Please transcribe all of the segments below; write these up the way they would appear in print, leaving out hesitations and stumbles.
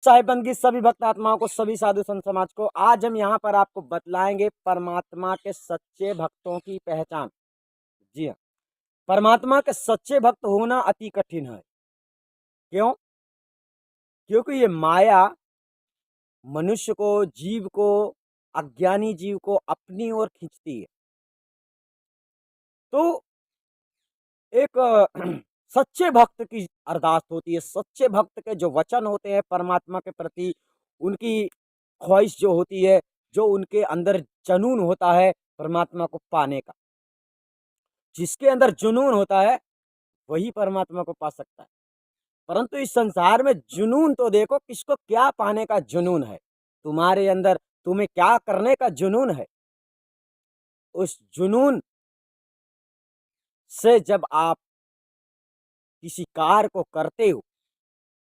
साहिबन की सभी भक्त आत्माओं को, सभी साधु संत समाज को, आज हम यहाँ पर आपको बतलाएंगे परमात्मा के सच्चे भक्तों की पहचान। जी हाँ, परमात्मा के सच्चे भक्त होना अति कठिन है। क्यों? क्योंकि ये माया मनुष्य को, जीव को, अज्ञानी जीव को अपनी ओर खींचती है। तो एक सच्चे भक्त की अरदास होती है, सच्चे भक्त के जो वचन होते हैं परमात्मा के प्रति, उनकी ख्वाहिश जो होती है, जो उनके अंदर जुनून होता है परमात्मा को पाने का, जिसके अंदर जुनून होता है वही परमात्मा को पा सकता है। परंतु इस संसार में जुनून तो देखो, किसको क्या पाने का जुनून है, तुम्हारे अंदर तुम्हें क्या करने का जुनून है। उस जुनून से जब आप किसी कार्य को करते हो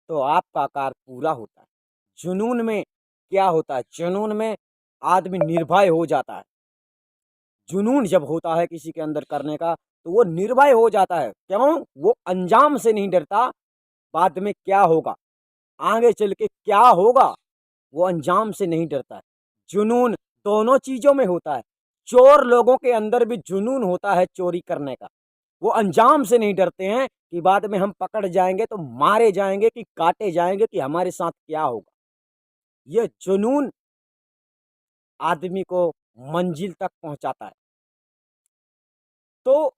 तो आपका कार्य पूरा होता है। जुनून में क्या होता है? जुनून में आदमी निर्भय हो जाता है। जुनून जब होता है किसी के अंदर करने का तो वो निर्भय हो जाता है। क्यों? वो अंजाम से नहीं डरता, बाद में क्या होगा, आगे चल के क्या होगा, वो अंजाम से नहीं डरता है। जुनून दोनों चीजों में होता है। चोर लोगों के अंदर भी जुनून होता है चोरी करने का। वो अंजाम से नहीं डरते हैं कि बाद में हम पकड़ जाएंगे तो मारे जाएंगे, कि काटे जाएंगे, कि हमारे साथ क्या होगा। ये जुनून आदमी को मंजिल तक पहुंचाता है। तो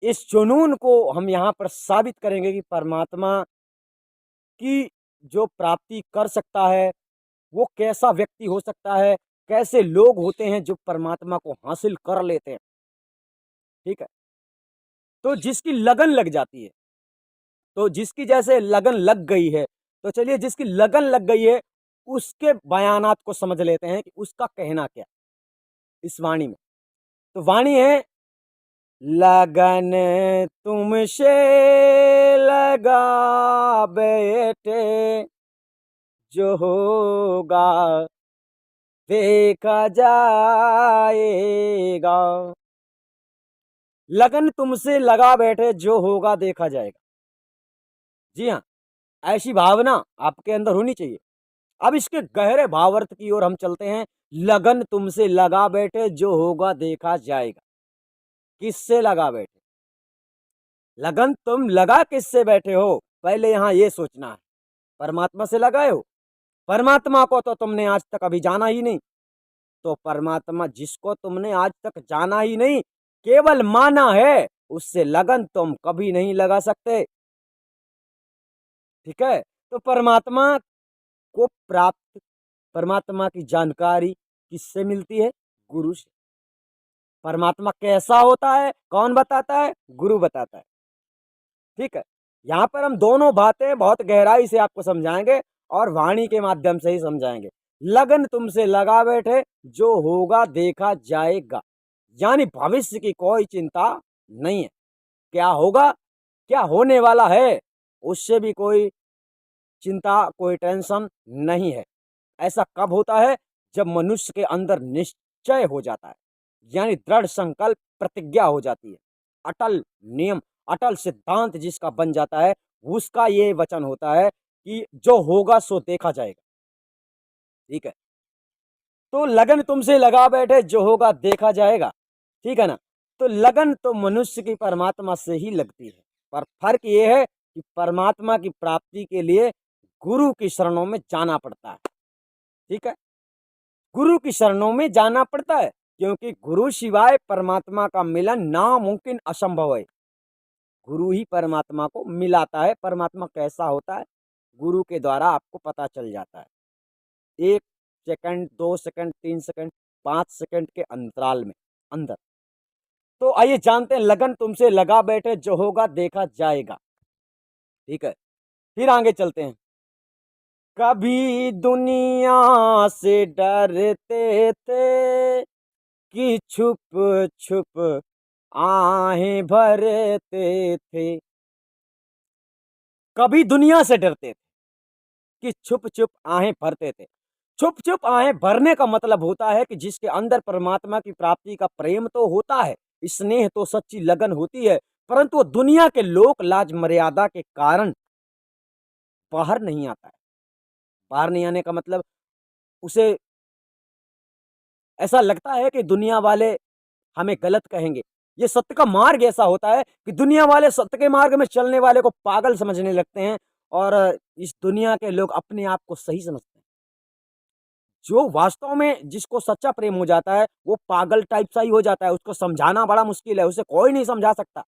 इस जुनून को हम यहाँ पर साबित करेंगे कि परमात्मा की जो प्राप्ति कर सकता है वो कैसा व्यक्ति हो सकता है, कैसे लोग होते हैं जो परमात्मा को हासिल कर लेते हैं। ठीक है, तो जिसकी लगन लग जाती है, तो जिसकी जैसे लगन लग गई है, तो चलिए जिसकी लगन लग गई है उसके बयानात को समझ लेते हैं कि उसका कहना क्या इस वाणी में। तो वाणी है, लगन तुमसे लगा बेटे, जो होगा देखा जाएगा। लगन तुमसे लगा बैठे, जो होगा देखा जाएगा। जी हाँ, ऐसी भावना आपके अंदर होनी चाहिए। अब इसके गहरे भावार्थ की ओर हम चलते हैं। लगन तुमसे लगा बैठे, जो होगा देखा जाएगा। किससे लगा बैठे? लगन तुम लगा किससे बैठे हो, पहले यहां ये सोचना है। परमात्मा से लगाए हो? परमात्मा को तो तुमने आज तक अभी जाना ही नहीं। तो परमात्मा जिसको तुमने आज तक जाना ही नहीं, केवल माना है, उससे लगन तुम कभी नहीं लगा सकते। ठीक है, तो परमात्मा को प्राप्त, परमात्मा की जानकारी किससे मिलती है? गुरु से। परमात्मा कैसा होता है कौन बताता है? गुरु बताता है। ठीक है, यहाँ पर हम दोनों बातें बहुत गहराई से आपको समझाएंगे और वाणी के माध्यम से ही समझाएंगे। लगन तुमसे लगा बैठे, जो होगा देखा जाएगा, यानी भविष्य की कोई चिंता नहीं है। क्या होगा, क्या होने वाला है, उससे भी कोई चिंता, कोई टेंशन नहीं है। ऐसा कब होता है? जब मनुष्य के अंदर निश्चय हो जाता है, यानी दृढ़ संकल्प, प्रतिज्ञा हो जाती है, अटल नियम, अटल सिद्धांत जिसका बन जाता है, उसका ये वचन होता है कि जो होगा सो देखा जाएगा। ठीक है, तो लगन तुमसे लगा बैठे, जो होगा देखा जाएगा। ठीक है ना? तो लगन तो मनुष्य की परमात्मा से ही लगती है, पर फर्क ये है कि परमात्मा की प्राप्ति के लिए गुरु की शरणों में जाना पड़ता है। ठीक है, गुरु की शरणों में जाना पड़ता है, क्योंकि गुरु सिवाय परमात्मा का मिलन नामुमकिन, असंभव है। गुरु ही परमात्मा को मिलाता है। परमात्मा कैसा होता है, गुरु के द्वारा आपको पता चल जाता है। 1 सेकंड, 2 सेकंड, 3 सेकंड, 5 सेकंड के अंतराल में अंदर। तो आइए जानते हैं, लगन तुमसे लगा बैठे, जो होगा देखा जाएगा। ठीक है, फिर आगे चलते हैं। कभी दुनिया से डरते थे कि छुप छुप आहें भरते थे। कभी दुनिया से डरते थे कि छुप छुप आहें भरते थे। छुप छुप आहें भरने का मतलब होता है कि जिसके अंदर परमात्मा की प्राप्ति का प्रेम तो होता है, स्नेह तो, सच्ची लगन होती है, परंतु वो दुनिया के लोक लाज मर्यादा के कारण बाहर नहीं आता है। बाहर नहीं आने का मतलब उसे ऐसा लगता है कि दुनिया वाले हमें गलत कहेंगे। ये सत्य का मार्ग ऐसा होता है कि दुनिया वाले सत्य के मार्ग में चलने वाले को पागल समझने लगते हैं और इस दुनिया के लोग अपने आप को सही समझते हैं। जो वास्तव में जिसको सच्चा प्रेम हो जाता है, वो पागल टाइप सा ही हो जाता है, उसको समझाना बड़ा मुश्किल है, उसे कोई नहीं समझा सकता।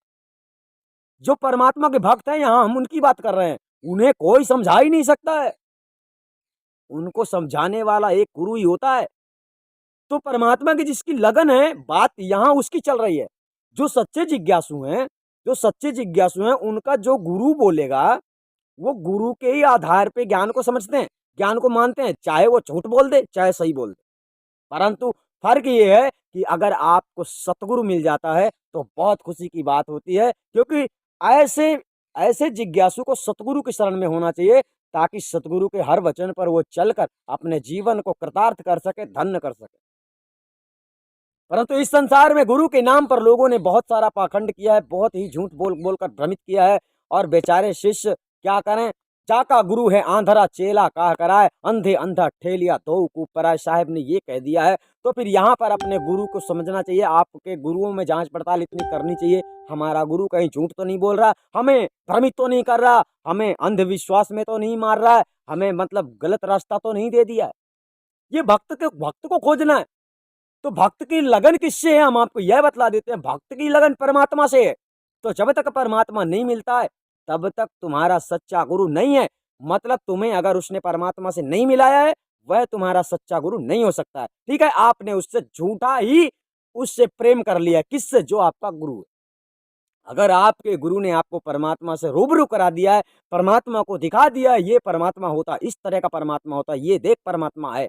जो परमात्मा के भक्त हैं, यहाँ हम उनकी बात कर रहे हैं, उन्हें कोई समझा ही नहीं सकता है। उनको समझाने वाला एक गुरु ही होता है। तो परमात्मा की जिसकी लगन है, बात यहाँ उसकी चल रही है। जो सच्चे जिज्ञासु हैं, उनका जो गुरु बोलेगा, वो गुरु के ही आधार पे ज्ञान को समझते हैं, ज्ञान को मानते हैं, चाहे वो झूठ बोल दे, चाहे सही बोल दे। परंतु फ़र्क ये है कि अगर आपको सतगुरु मिल जाता है, तो बहुत खुशी की बात होती है, क्योंकि ऐसे ऐसे जिज्ञासु को सतगुरु की शरण में होना चाहिए, ताकि सतगुरु के हर वचन पर वो चलकर अपने जीवन को कृतार्थ कर सके, धन्य कर सके। परंतु इस संसार में गुरु के नाम पर लोगों ने बहुत सारा पाखंड किया है, बहुत ही झूठ बोल कर भ्रमित किया है, और बेचारे शिष्य क्या करें। जाका गुरु है आंधरा चेला काह कराए, अंधे अंधा ठेलिया दो कुपराय, साहब ने ये कह दिया है। तो फिर यहाँ पर अपने गुरु को समझना चाहिए, आपके गुरुओं में जांच पड़ताल इतनी करनी चाहिए, हमारा गुरु कहीं झूठ तो नहीं बोल रहा, हमें भ्रमित तो नहीं कर रहा, हमें अंधविश्वास में तो नहीं मार रहा है, हमें मतलब गलत रास्ता तो नहीं दे दिया है। ये भक्त को खोजना है। तो भक्त की लगन किससे है, हम आपको यह बतला देते हैं, भक्त की लगन परमात्मा से है। तो जब तक परमात्मा नहीं मिलता है, तब तक तुम्हारा सच्चा गुरु नहीं है। मतलब तुम्हें अगर उसने परमात्मा से नहीं मिलाया है, वह तुम्हारा सच्चा गुरु नहीं हो सकता है। ठीक है, आपने उससे झूठा ही उससे प्रेम कर लिया, किससे, जो आपका गुरु है। अगर आपके गुरु ने आपको परमात्मा से रूबरू करा दिया है, परमात्मा को दिखा दिया है, ये परमात्मा होता, इस तरह का परमात्मा होता, ये देख परमात्मा है,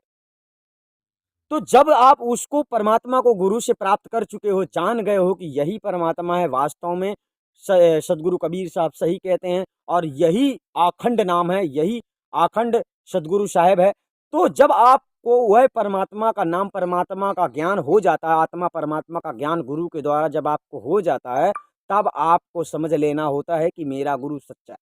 तो जब आप उसको परमात्मा को गुरु से प्राप्त कर चुके हो, जान गए हो कि यही परमात्मा है वास्तव में, सदगुरु कबीर साहब सही कहते हैं, और यही आखंड नाम है, यही आखंड सदगुरु साहब है। तो जब आपको वह परमात्मा का नाम, परमात्मा का ज्ञान हो जाता है, आत्मा परमात्मा का ज्ञान गुरु के द्वारा जब आपको हो जाता है, तब आपको समझ लेना होता है कि मेरा गुरु सच्चा है।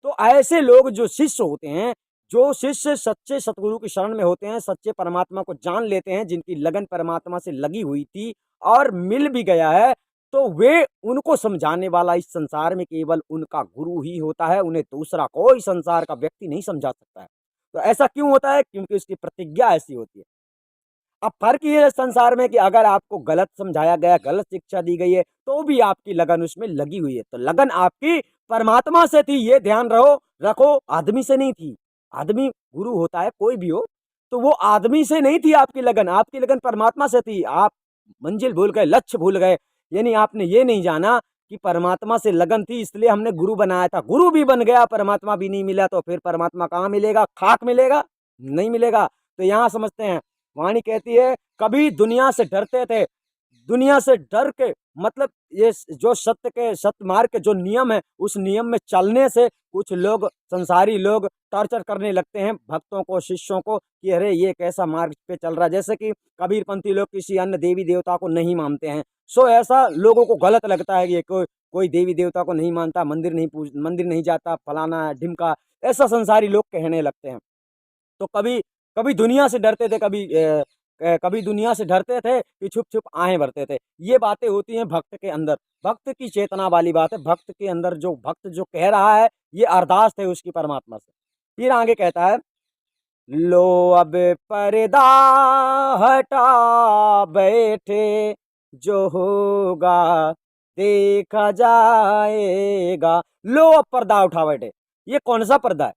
तो ऐसे लोग जो शिष्य होते हैं, जो शिष्य सच्चे सतगुरु की शरण में होते हैं, सच्चे परमात्मा को जान लेते हैं, जिनकी लगन परमात्मा से लगी हुई थी और मिल भी गया है, तो वे उनको समझाने वाला इस संसार में केवल उनका गुरु ही होता है, उन्हें दूसरा कोई संसार का व्यक्ति नहीं समझा सकता है। तो ऐसा क्यों होता है? क्योंकि उसकी प्रतिज्ञा ऐसी होती है। अब फ़र्क ये है संसार में कि अगर आपको गलत समझाया गया, गलत शिक्षा दी गई है, तो भी आपकी लगन उसमें लगी हुई है। तो लगन आपकी परमात्मा से थी, ये ध्यान रखो, आदमी से नहीं थी। आदमी गुरु होता है, कोई भी हो, तो वो आदमी से नहीं थी आपकी लगन परमात्मा से थी। आप मंजिल भूल गए, लक्ष्य भूल गए, यानी आपने ये नहीं जाना कि परमात्मा से लगन थी, इसलिए हमने गुरु बनाया था। गुरु भी बन गया, परमात्मा भी नहीं मिला, तो फिर परमात्मा कहाँ मिलेगा? खाक मिलेगा? नहीं मिलेगा। तो यहाँ समझते हैं, वाणी कहती है, कभी दुनिया से डरते थे, दुनिया से डर के मतलब ये जो सत्य मार्ग के जो नियम है, उस नियम में चलने से कुछ लोग, संसारी लोग टॉर्चर करने लगते हैं भक्तों को, शिष्यों को, कि अरे ये कैसा मार्ग पे चल रहा है। जैसे कि कबीरपंथी लोग किसी अन्य देवी देवता को नहीं मानते हैं, सो ऐसा लोगों को गलत लगता है कि ये कोई देवी देवता को नहीं मानता, मंदिर नहीं जाता, फलाना ढिमका, ऐसा संसारी लोग कहने लगते हैं। तो कभी कभी दुनिया से डरते थे, कभी दुनिया से डरते थे कि छुप छुप आहें भरते थे। ये बातें होती हैं भक्त के अंदर, भक्त की चेतना वाली बात है। भक्त के अंदर जो भक्त जो कह रहा है, ये अरदास है उसकी परमात्मा से। फिर आगे कहता है, लो अब पर्दा हटा बैठे, जो होगा देखा जाएगा। लो अब पर्दा उठा बैठे। ये कौन सा पर्दा है?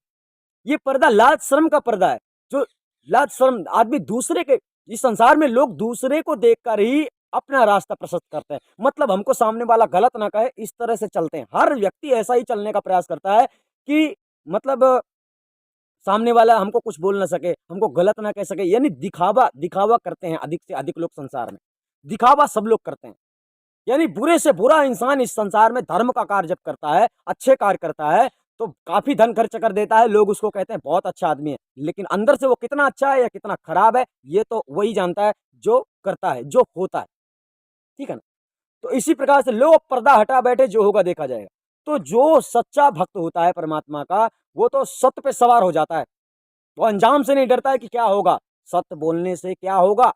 ये पर्दा लाज शर्म का पर्दा है। जो लाज शर्म आदमी दूसरे के, इस संसार में लोग दूसरे को देखकर ही अपना रास्ता प्रशस्त करते हैं। मतलब हमको सामने वाला गलत ना कहे, इस तरह से चलते हैं। हर व्यक्ति ऐसा ही चलने का प्रयास करता है कि मतलब सामने वाला हमको कुछ बोल ना सके, हमको गलत ना कह सके, यानी दिखावा दिखावा करते हैं अधिक से अधिक लोग संसार में। दिखावा सब लोग करते हैं, यानी बुरे से बुरा इंसान इस संसार में धर्म का कार्य जब करता है, अच्छे कार्य करता है, तो काफी धन खर्च कर देता है, लोग उसको कहते हैं बहुत अच्छा आदमी है। लेकिन अंदर से वो कितना अच्छा है या कितना खराब है, ये तो वही जानता है जो करता है, जो होता है। ठीक है ना? तो इसी प्रकार से लो पर्दा हटा बैठे, जो होगा देखा जाएगा। तो जो सच्चा भक्त होता है परमात्मा का, वो तो सत्य पे सवार हो जाता है। वो अंजाम से नहीं डरता है कि क्या होगा, सत्य बोलने से क्या होगा,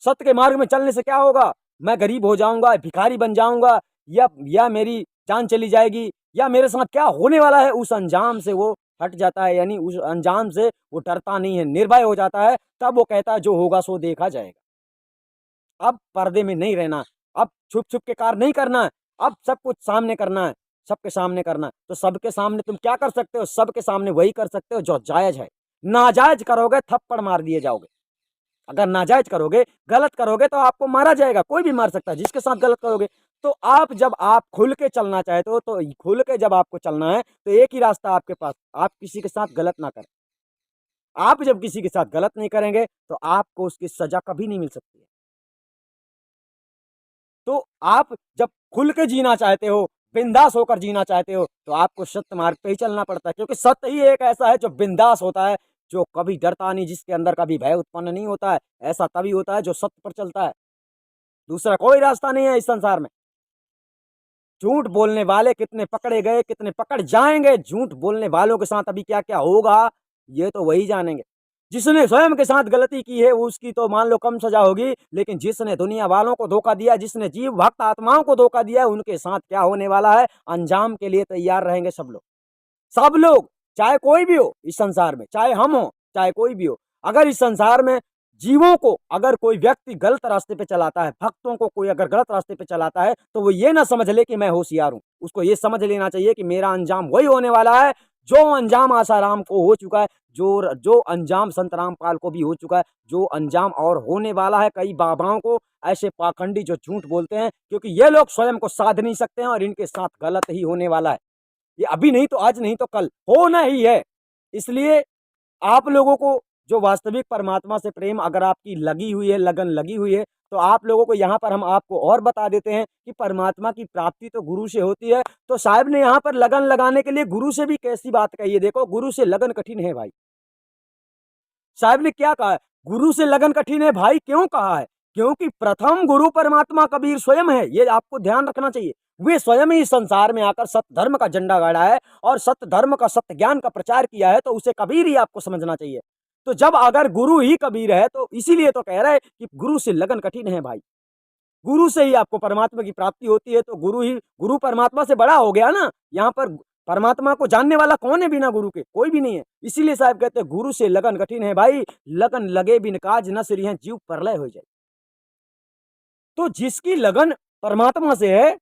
सत्य के मार्ग में चलने से क्या होगा, मैं गरीब हो जाऊंगा, भिखारी बन जाऊंगा, या मेरी जान चली जाएगी, या मेरे साथ क्या होने वाला है, उस अंजाम से वो हट जाता है। यानी उस अंजाम से वो डरता नहीं है, निर्भय हो जाता है। तब वो कहता है जो होगा सो देखा जाएगा। अब पर्दे में नहीं रहना, अब छुप छुप के कार्य नहीं करना है, अब सब कुछ सामने करना है, सबके सामने करना है। तो सबके सामने तुम क्या कर सकते हो, सबके सामने वही कर सकते हो जो जायज है। नाजायज करोगे थप्पड़ मार दिए जाओगे। अगर नाजायज करोगे, गलत करोगे तो आपको मारा जाएगा, कोई भी मार सकता है जिसके साथ गलत करोगे। तो आप जब आप खुल के चलना चाहते हो, तो खुल के जब आपको चलना है तो एक ही रास्ता आपके पास, आप किसी के साथ गलत ना करें। आप जब किसी के साथ गलत नहीं करेंगे तो आपको उसकी सजा कभी नहीं मिल सकती है। तो आप जब खुल के जीना चाहते हो, बिंदास होकर जीना चाहते हो, तो आपको सत्य मार्ग पे ही चलना पड़ता है, क्योंकि सत्य ही एक ऐसा है जो बिंदास होता है, जो कभी डरता नहीं, जिसके अंदर कभी भय उत्पन्न नहीं होता है। ऐसा तभी होता है जो सत्य पर चलता है। दूसरा कोई रास्ता नहीं है इस संसार में। झूठ बोलने वाले कितने पकड़े गए, कितने पकड़ जाएंगे, झूठ बोलने वालों के साथ अभी क्या क्या होगा ये तो वही जानेंगे। जिसने स्वयं के साथ गलती की है उसकी तो मान लो कम सजा होगी, लेकिन जिसने दुनिया वालों को धोखा दिया, जिसने जीव भक्त आत्माओं को धोखा दिया, उनके साथ क्या होने वाला है, अंजाम के लिए तैयार रहेंगे सब लोग। सब लोग, चाहे कोई भी हो इस संसार में, चाहे हम हो चाहे कोई भी हो। अगर इस संसार में जीवों को अगर कोई व्यक्ति गलत रास्ते पे चलाता है, भक्तों को कोई अगर गलत रास्ते पे चलाता है, तो वो ये ना समझ ले कि मैं होशियार हूं। उसको ये समझ लेना चाहिए कि मेरा अंजाम वही होने वाला है जो अंजाम आसाराम को हो चुका है, जो अंजाम संत रामपाल को भी हो चुका है, जो अंजाम और होने वाला है कई बाबाओं को, ऐसे पाखंडी जो झूठ बोलते हैं, क्योंकि ये लोग स्वयं को साध नहीं सकते हैं और इनके साथ गलत ही होने वाला है। ये अभी नहीं तो आज, नहीं तो कल होना ही है। इसलिए आप लोगों को जो वास्तविक परमात्मा से प्रेम अगर आपकी लगी हुई है, लगन लगी हुई है, तो आप लोगों को यहाँ पर हम आपको और बता देते हैं कि परमात्मा की प्राप्ति तो गुरु से होती है। तो साहब ने यहाँ पर लगन लगाने के लिए गुरु से भी कैसी बात कही है, देखो गुरु से लगन कठिन है भाई। साहब ने क्या कहा है, गुरु से लगन कठिन है भाई, क्यों कहा है, क्योंकि प्रथम गुरु परमात्मा कबीर स्वयं है, ये आपको ध्यान रखना चाहिए। वे स्वयं ही संसार में आकर सत्य धर्म का झंडा गाड़ा है और सत्य धर्म का, सत्य ज्ञान का प्रचार किया है, तो उसे कबीर ही आपको समझना चाहिए। तो जब अगर गुरु ही कबीर है तो इसीलिए तो कह रहे हैं कि गुरु से लगन कठिन है भाई। गुरु से ही आपको परमात्मा की प्राप्ति होती है, तो गुरु परमात्मा से बड़ा हो गया ना। यहाँ पर परमात्मा को जानने वाला कौन है बिना गुरु के, कोई भी नहीं है। इसीलिए साहब कहते हैं गुरु से लगन कठिन है भाई, लगन लगे बिन काज न सिरियं जीव प्रलय हो जाए। तो जिसकी लगन परमात्मा से है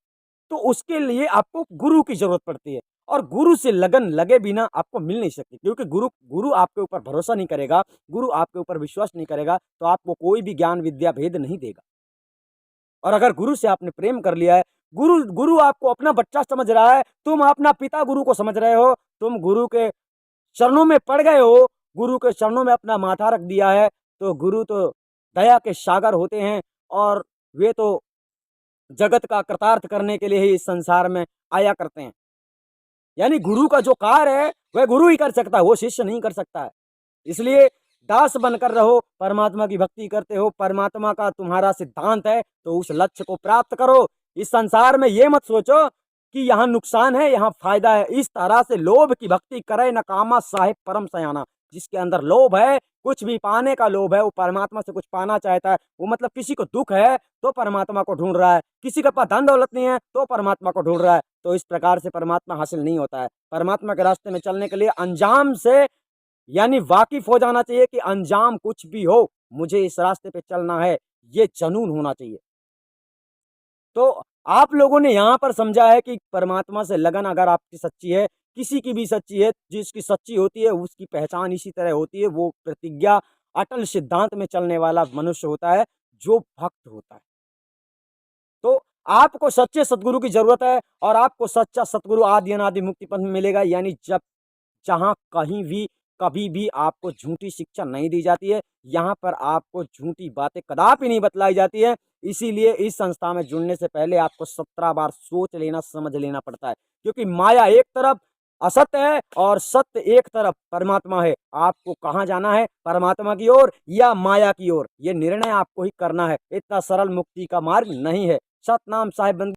तो उसके लिए आपको गुरु की जरूरत पड़ती है, और गुरु से लगन लगे बिना आपको मिल नहीं सकती, क्योंकि गुरु गुरु आपके ऊपर भरोसा नहीं करेगा, गुरु आपके ऊपर विश्वास नहीं करेगा, तो आपको कोई भी ज्ञान विद्या भेद नहीं देगा। और अगर गुरु से आपने प्रेम कर लिया है, गुरु गुरु आपको अपना बच्चा समझ रहा है, तुम अपना पिता गुरु को समझ रहे हो, तुम गुरु के चरणों में पड़ गए हो, गुरु के चरणों में अपना माथा रख दिया है, तो गुरु तो दया के सागर होते हैं, और वे तो जगत का कृतार्थ करने के लिए ही इस संसार में आया करते हैं। यानी गुरु का जो कार्य है वह गुरु ही कर सकता है, वो शिष्य नहीं कर सकता है। इसलिए दास बनकर रहो, परमात्मा की भक्ति करते हो, परमात्मा का तुम्हारा सिद्धांत है, तो उस लक्ष्य को प्राप्त करो। इस संसार में ये मत सोचो कि यहाँ नुकसान है यहाँ फायदा है। इस तरह से लोभ की भक्ति करे न कामा साहिब परम सयाना। जिसके अंदर लोभ है, कुछ भी पाने का लोभ है, वो परमात्मा से कुछ पाना चाहता है, वो मतलब किसी को दुख है तो परमात्मा को ढूंढ रहा है, किसी के पास धन दौलत नहीं है तो परमात्मा को ढूंढ रहा है। तो इस प्रकार से परमात्मा हासिल नहीं होता है। परमात्मा के रास्ते में चलने के लिए अंजाम से यानी वाकिफ हो जाना चाहिए कि अंजाम कुछ भी हो मुझे इस रास्ते पे चलना है, ये जनून होना चाहिए। तो आप लोगों ने यहाँ पर समझा है कि परमात्मा से लगन अगर आपकी सच्ची है, किसी की भी सच्ची है, जिसकी सच्ची होती है उसकी पहचान इसी तरह होती है, वो प्रतिज्ञा अटल सिद्धांत में चलने वाला मनुष्य होता है, जो भक्त होता है। तो आपको सच्चे सतगुरु की जरूरत है, और आपको सच्चा सतगुरु आदि अनादि मुक्ति पथ में मिलेगा, यानी जब जहाँ कहीं भी कभी भी आपको झूठी शिक्षा नहीं दी जाती है, यहाँ पर आपको झूठी बातें कदापि नहीं बतलाई जाती है। इसीलिए इस संस्था में जुड़ने से पहले आपको 17 बार सोच लेना, समझ लेना पड़ता है, क्योंकि माया एक तरफ असत्य है और सत्य एक तरफ परमात्मा है। आपको कहाँ जाना है, परमात्मा की ओर या माया की ओर, ये निर्णय आपको ही करना है। इतना सरल मुक्ति का मार्ग नहीं है। सतनाम साहिब बंद